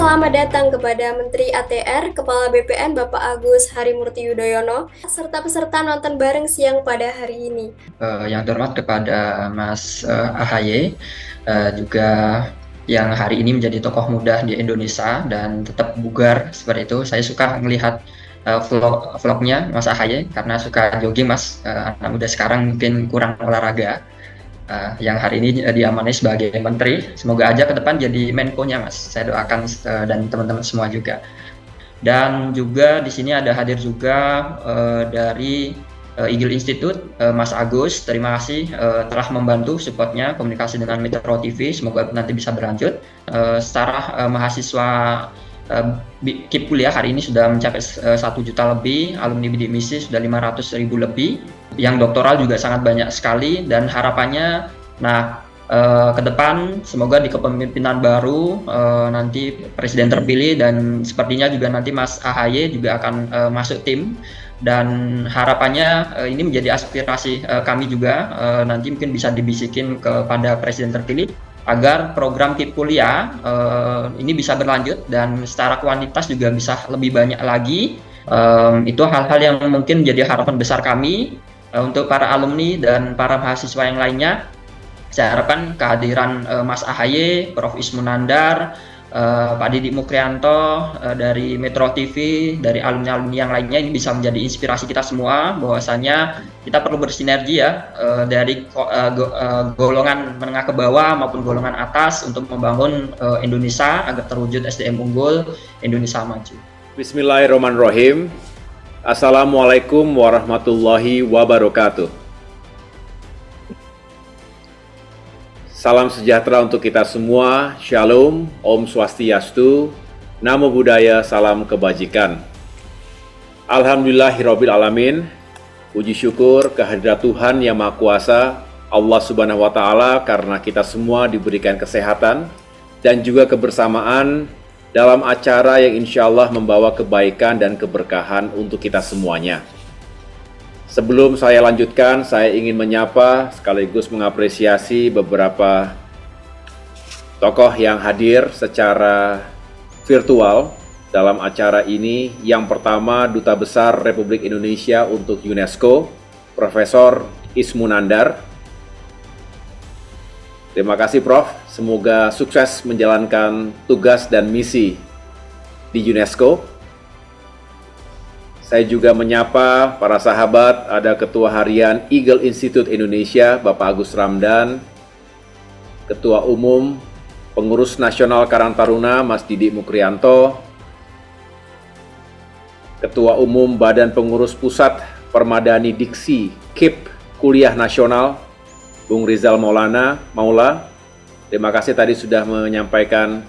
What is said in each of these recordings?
Selamat datang kepada Menteri ATR, Kepala BPN Bapak Agus Harimurti Yudhoyono, serta peserta nonton bareng siang pada hari ini. Yang terhormat kepada Mas AHY, juga yang hari ini menjadi tokoh muda di Indonesia dan tetap bugar seperti itu. Saya suka melihat vlognya Mas AHY karena suka jogging, Mas. Anak muda sekarang mungkin kurang olahraga. Yang hari ini diamanai sebagai menteri, semoga aja ke depan jadi Menko-nya, Mas. Saya doakan dan teman-teman semua juga. Dan juga di sini ada hadir juga dari Eagle Institute, Mas Agus. Terima kasih telah membantu supportnya komunikasi dengan Metro TV. Semoga nanti bisa berlanjut. Secara mahasiswa KIP kuliah hari ini sudah mencapai 1 juta lebih, alumni bidik misi sudah 500.000 lebih, yang doktoral juga sangat banyak sekali, dan harapannya ke depan semoga di kepemimpinan baru nanti presiden terpilih, dan sepertinya juga nanti Mas AHY juga akan masuk tim, dan harapannya ini menjadi aspirasi kami juga, nanti mungkin bisa dibisikin kepada presiden terpilih agar program KIP kuliah ini bisa berlanjut dan secara kuantitas juga bisa lebih banyak lagi. Itu hal-hal yang mungkin menjadi harapan besar kami untuk para alumni dan para mahasiswa yang lainnya. Saya harapkan kehadiran Mas AHY, Prof. Ismunandar, Pak Didik Mukrianto dari Metro TV, dari alumni-alumni yang lainnya, ini bisa menjadi inspirasi kita semua bahwasanya kita perlu bersinergi ya, dari golongan menengah ke bawah maupun golongan atas untuk membangun Indonesia agar terwujud SDM unggul, Indonesia maju. Bismillahirrahmanirrahim. Assalamualaikum warahmatullahi wabarakatuh. Salam sejahtera untuk kita semua. Shalom, Om Swastiastu, Namo Buddhaya, salam kebajikan. Alhamdulillahirabbil alamin. Puji syukur kehadirat Tuhan Yang Maha Kuasa, Allah Subhanahu wa taala, karena kita semua diberikan kesehatan dan juga kebersamaan dalam acara yang insya Allah membawa kebaikan dan keberkahan untuk kita semuanya. Sebelum saya lanjutkan, saya ingin menyapa sekaligus mengapresiasi beberapa tokoh yang hadir secara virtual dalam acara ini. Yang pertama, Duta Besar Republik Indonesia untuk UNESCO, Profesor Ismunandar. Terima kasih, Prof. Semoga sukses menjalankan tugas dan misi di UNESCO. Saya juga menyapa para sahabat, ada Ketua Harian Eagle Institute Indonesia, Bapak Agus Ramdan, Ketua Umum Pengurus Nasional Karang Taruna, Mas Didik Mukrianto, Ketua Umum Badan Pengurus Pusat Permadani Diksi KIP Kuliah Nasional, Bung Rizal Maula. Terima kasih tadi sudah menyampaikan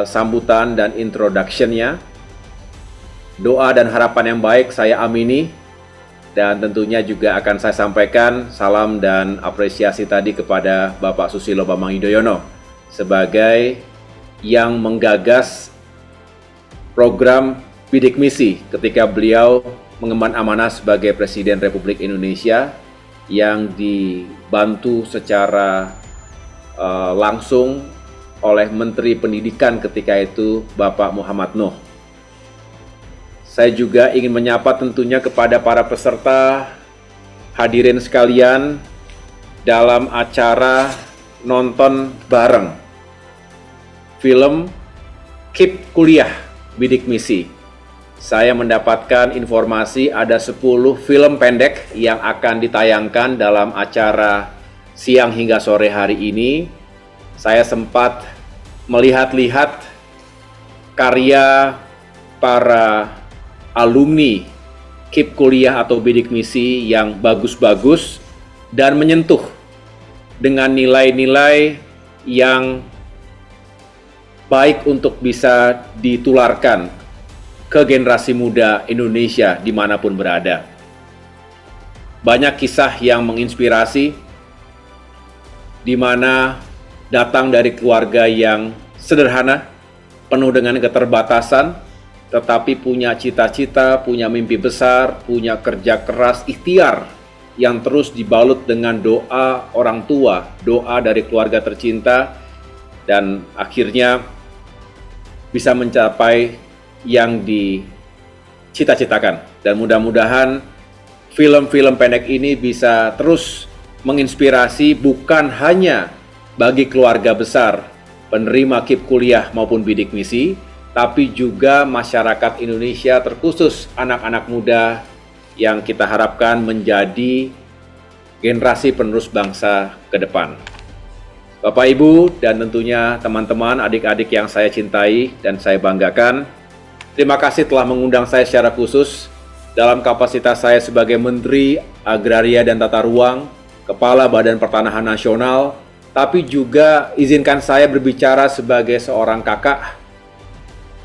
sambutan dan introduction-nya. Doa dan harapan yang baik saya amini, dan tentunya juga akan saya sampaikan salam dan apresiasi tadi kepada Bapak Susilo Bambang Yudhoyono sebagai yang menggagas program bidik misi ketika beliau mengemban amanah sebagai Presiden Republik Indonesia, yang dibantu secara langsung oleh Menteri Pendidikan ketika itu, Bapak Muhammad Nuh. Saya juga ingin menyapa tentunya kepada para peserta hadirin sekalian dalam acara nonton bareng film KIP Kuliah Bidik Misi. Saya mendapatkan informasi ada 10 film pendek yang akan ditayangkan dalam acara siang hingga sore hari ini. Saya sempat melihat-lihat karya para alumni KIP Kuliah atau Bidik Misi yang bagus-bagus dan menyentuh dengan nilai-nilai yang baik untuk bisa ditularkan ke generasi muda Indonesia dimanapun berada. Banyak kisah yang menginspirasi, di mana datang dari keluarga yang sederhana, penuh dengan keterbatasan, tetapi punya cita-cita, punya mimpi besar, punya kerja keras, ikhtiar yang terus dibalut dengan doa orang tua, doa dari keluarga tercinta, dan akhirnya bisa mencapai yang dicita-citakan. Dan mudah-mudahan film-film pendek ini bisa terus menginspirasi bukan hanya bagi keluarga besar, penerima KIP kuliah maupun bidik misi, tapi juga masyarakat Indonesia, terkhusus anak-anak muda yang kita harapkan menjadi generasi penerus bangsa ke depan. Bapak, Ibu, dan tentunya teman-teman, adik-adik yang saya cintai dan saya banggakan, terima kasih telah mengundang saya secara khusus dalam kapasitas saya sebagai Menteri Agraria dan Tata Ruang, Kepala Badan Pertanahan Nasional, tapi juga izinkan saya berbicara sebagai seorang kakak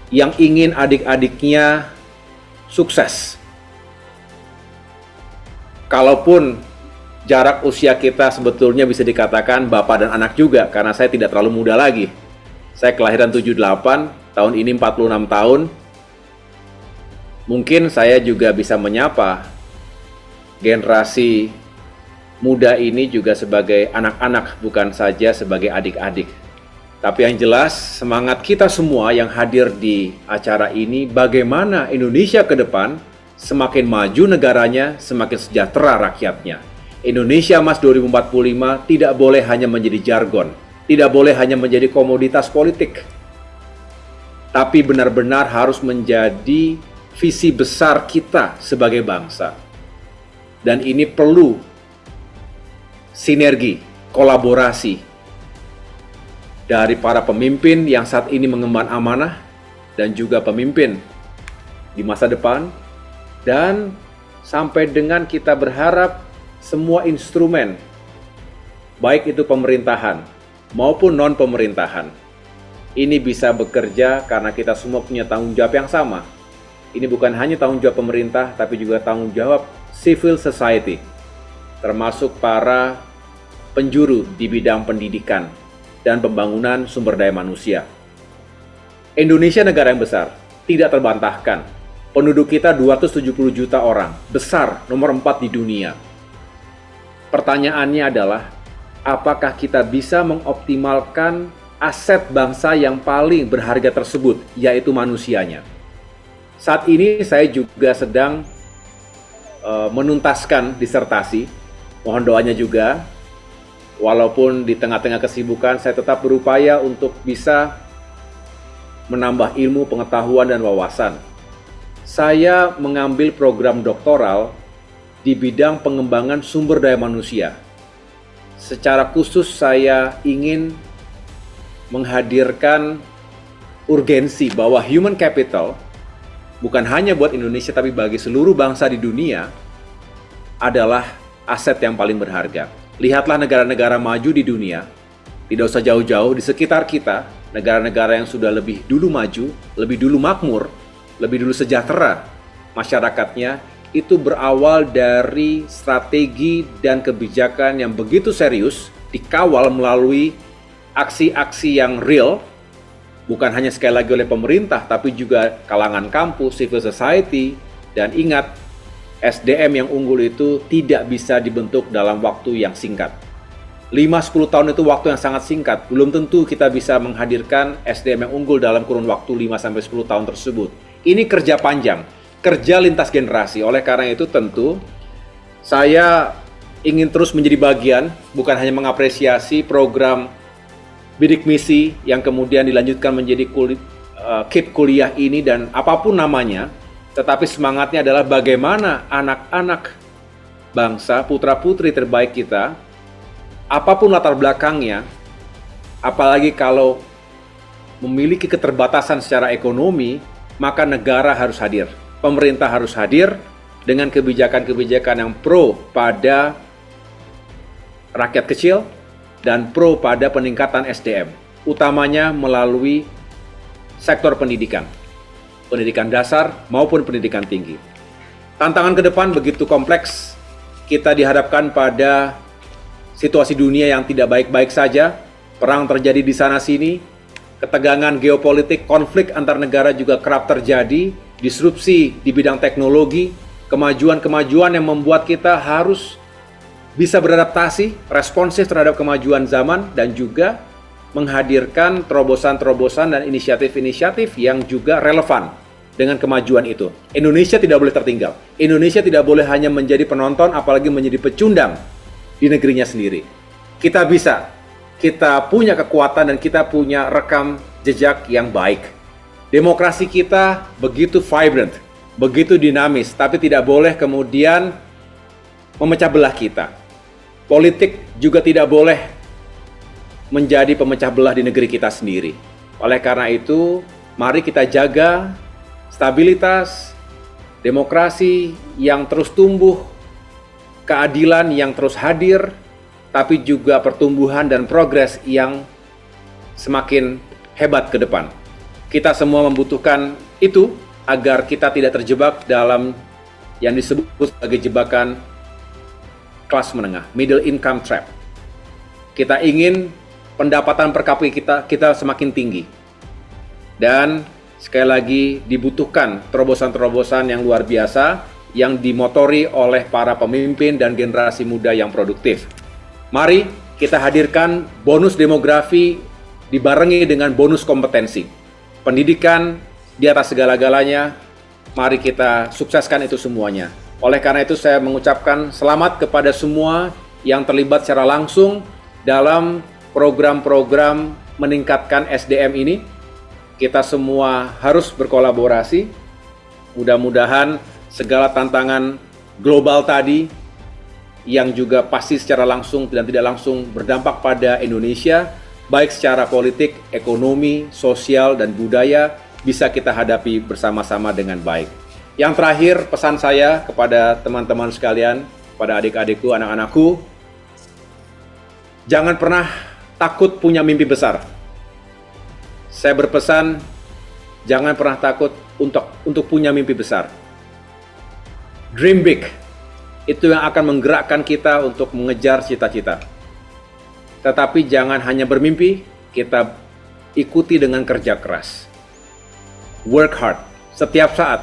yang ingin adik-adiknya sukses. Kalaupun jarak usia kita sebetulnya bisa dikatakan bapak dan anak juga, karena saya tidak terlalu muda lagi. Saya kelahiran 78, tahun ini 46 tahun. Mungkin saya juga bisa menyapa generasi muda ini juga sebagai anak-anak, bukan saja sebagai adik-adik. Tapi yang jelas, semangat kita semua yang hadir di acara ini, bagaimana Indonesia ke depan semakin maju negaranya, semakin sejahtera rakyatnya. Indonesia Emas 2045 tidak boleh hanya menjadi jargon, tidak boleh hanya menjadi komoditas politik, tapi benar-benar harus menjadi visi besar kita sebagai bangsa. Dan ini perlu sinergi, kolaborasi dari para pemimpin yang saat ini mengemban amanah dan juga pemimpin di masa depan, dan sampai dengan kita berharap semua instrumen, baik itu pemerintahan maupun non-pemerintahan, ini bisa bekerja karena kita semua punya tanggung jawab yang sama. Ini bukan hanya tanggung jawab pemerintah, tapi juga tanggung jawab civil society, termasuk para penjuru di bidang pendidikan dan pembangunan sumber daya manusia. Indonesia negara yang besar, tidak terbantahkan. Penduduk kita 270 juta orang, besar, nomor 4 di dunia. Pertanyaannya adalah, apakah kita bisa mengoptimalkan aset bangsa yang paling berharga tersebut, yaitu manusianya? Saat ini saya juga sedang menuntaskan disertasi, mohon doanya juga. Walaupun di tengah-tengah kesibukan, saya tetap berupaya untuk bisa menambah ilmu, pengetahuan, dan wawasan. Saya mengambil program doktoral di bidang pengembangan sumber daya manusia. Secara khusus saya ingin menghadirkan urgensi bahwa human capital bukan hanya buat Indonesia tapi bagi seluruh bangsa di dunia adalah aset yang paling berharga. Lihatlah negara-negara maju di dunia, tidak usah jauh-jauh, di sekitar kita, negara-negara yang sudah lebih dulu maju, lebih dulu makmur, lebih dulu sejahtera masyarakatnya, itu berawal dari strategi dan kebijakan yang begitu serius, dikawal melalui aksi-aksi yang real, bukan hanya sekali lagi oleh pemerintah, tapi juga kalangan kampus, civil society, dan ingat, SDM yang unggul itu tidak bisa dibentuk dalam waktu yang singkat. 5-10 tahun itu waktu yang sangat singkat, belum tentu kita bisa menghadirkan SDM yang unggul dalam kurun waktu 5-10 tahun tersebut. Ini kerja panjang, kerja lintas generasi. Oleh karena itu tentu saya ingin terus menjadi bagian, bukan hanya mengapresiasi program bidik misi yang kemudian dilanjutkan menjadi KIP kuliah ini dan apapun namanya, tetapi semangatnya adalah bagaimana anak-anak bangsa, putra-putri terbaik kita, apapun latar belakangnya, apalagi kalau memiliki keterbatasan secara ekonomi, maka negara harus hadir. Pemerintah harus hadir dengan kebijakan-kebijakan yang pro pada rakyat kecil dan pro pada peningkatan SDM, utamanya melalui sektor pendidikan dasar maupun pendidikan tinggi. Tantangan ke depan begitu kompleks, kita dihadapkan pada situasi dunia yang tidak baik-baik saja, perang terjadi di sana-sini, ketegangan geopolitik, konflik antar negara juga kerap terjadi, disrupsi di bidang teknologi, kemajuan-kemajuan yang membuat kita harus bisa beradaptasi, responsif terhadap kemajuan zaman, dan juga menghadirkan terobosan-terobosan dan inisiatif-inisiatif yang juga relevan dengan kemajuan itu. Indonesia tidak boleh tertinggal. Indonesia tidak boleh hanya menjadi penonton, apalagi menjadi pecundang di negerinya sendiri. Kita bisa, kita punya kekuatan dan kita punya rekam jejak yang baik. Demokrasi kita begitu vibrant, begitu dinamis, tapi tidak boleh kemudian memecah belah kita. Politik juga tidak boleh menjadi pemecah belah di negeri kita sendiri. Oleh karena itu, mari kita jaga stabilitas, demokrasi yang terus tumbuh, keadilan yang terus hadir, tapi juga pertumbuhan dan progres yang semakin hebat ke depan. Kita semua membutuhkan itu agar kita tidak terjebak dalam yang disebut sebagai jebakan kelas menengah, middle income trap. Kita ingin pendapatan per kapita kita semakin tinggi. Dan sekali lagi dibutuhkan terobosan-terobosan yang luar biasa yang dimotori oleh para pemimpin dan generasi muda yang produktif. Mari kita hadirkan bonus demografi dibarengi dengan bonus kompetensi. Pendidikan di atas segala-galanya, mari kita sukseskan itu semuanya. Oleh karena itu saya mengucapkan selamat kepada semua yang terlibat secara langsung dalam program-program meningkatkan SDM ini. Kita semua harus berkolaborasi. Mudah-mudahan segala tantangan global tadi yang juga pasti secara langsung dan tidak langsung berdampak pada Indonesia, baik secara politik, ekonomi, sosial, dan budaya, bisa kita hadapi bersama-sama dengan baik. Yang terakhir, pesan saya kepada teman-teman sekalian, pada adik-adikku, anak-anakku, jangan pernah takut punya mimpi besar. Saya berpesan, jangan pernah takut untuk punya mimpi besar. Dream big, itu yang akan menggerakkan kita untuk mengejar cita-cita. Tetapi jangan hanya bermimpi, kita ikuti dengan kerja keras. Work hard, setiap saat.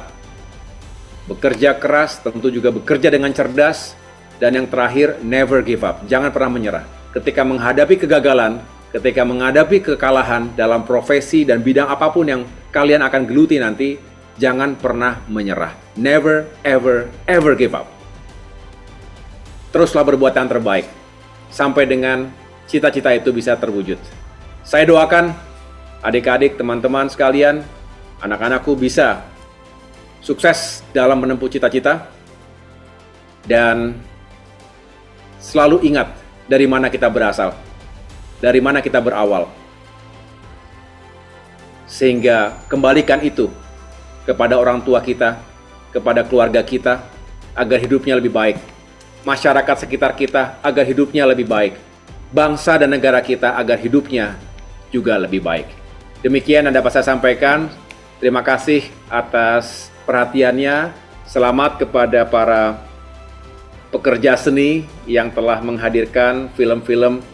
Bekerja keras, tentu juga bekerja dengan cerdas. Dan yang terakhir, never give up, jangan pernah menyerah. Ketika menghadapi kegagalan, ketika menghadapi kekalahan dalam profesi dan bidang apapun yang kalian akan geluti nanti, jangan pernah menyerah. Never, ever, ever give up. Teruslah berbuat yang terbaik, sampai dengan cita-cita itu bisa terwujud. Saya doakan adik-adik, teman-teman sekalian, anak-anakku bisa sukses dalam menempuh cita-cita, dan selalu ingat dari mana kita berasal, dari mana kita berawal. Sehingga kembalikan itu kepada orang tua kita, kepada keluarga kita, agar hidupnya lebih baik. Masyarakat sekitar kita agar hidupnya lebih baik. Bangsa dan negara kita agar hidupnya juga lebih baik. Demikian yang dapat saya sampaikan. Terima kasih atas perhatiannya. Selamat kepada para pekerja seni yang telah menghadirkan film-film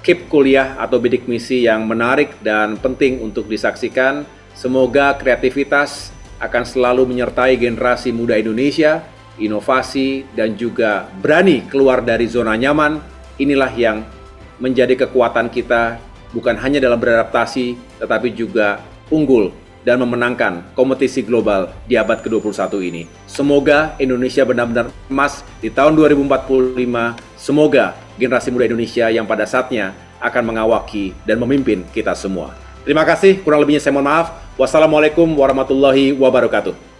KIP Kuliah atau Bidik Misi yang menarik dan penting untuk disaksikan. Semoga kreativitas akan selalu menyertai generasi muda Indonesia, inovasi, dan juga berani keluar dari zona nyaman. Inilah yang menjadi kekuatan kita, bukan hanya dalam beradaptasi, tetapi juga unggul dan memenangkan kompetisi global di abad ke-21 ini. Semoga Indonesia benar-benar emas di tahun 2045. Semoga generasi muda Indonesia yang pada saatnya akan mengawaki dan memimpin kita semua. Terima kasih, kurang lebihnya saya mohon maaf. Wassalamualaikum warahmatullahi wabarakatuh.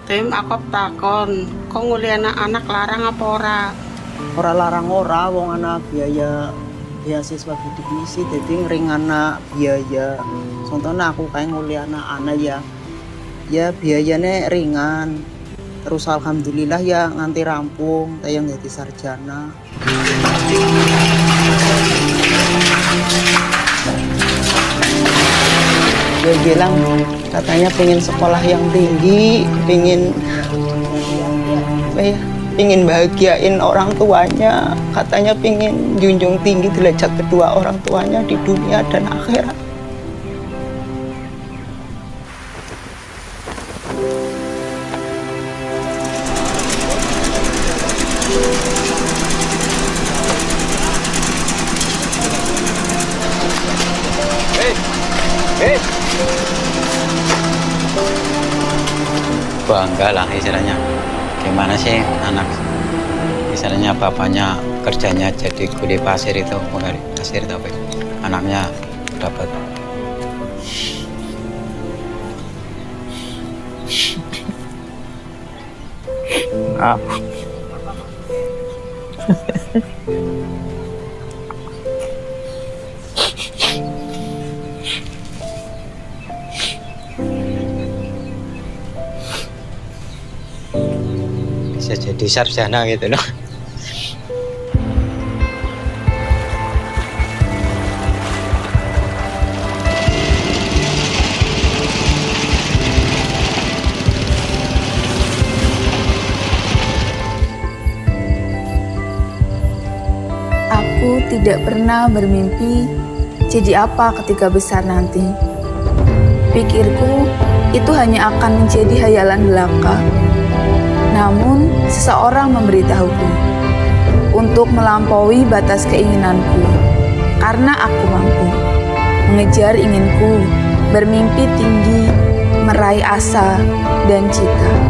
Tim aku takon, kok nguli anak-anak larang apa ora? Ora larang ora, wong anak biaya beasiswa bidik misi, jadi ngeringan biaya. Contohnya aku kayak nguli anak-anak ya biayanya ringan. Terus alhamdulillah ya nganti rampung, tayang jadi sarjana. dia bilang katanya pengen sekolah yang tinggi, pengen bahagiain orang tuanya, katanya pengen junjung tinggi derajat kedua orang tuanya di dunia dan akhirat. Bangga lah istilahnya. Gimana sih anak istilahnya bapaknya kerjanya jadi kuli pasir itu, menggali pasir, tapi anaknya dapat bisa jadi sarjana gitu loh. Aku tidak pernah bermimpi jadi apa ketika besar nanti. Pikirku itu hanya akan menjadi hayalan belaka. Namun seseorang memberitahuku untuk melampaui batas keinginanku, karena aku mampu mengejar inginku, bermimpi tinggi, meraih asa dan cita.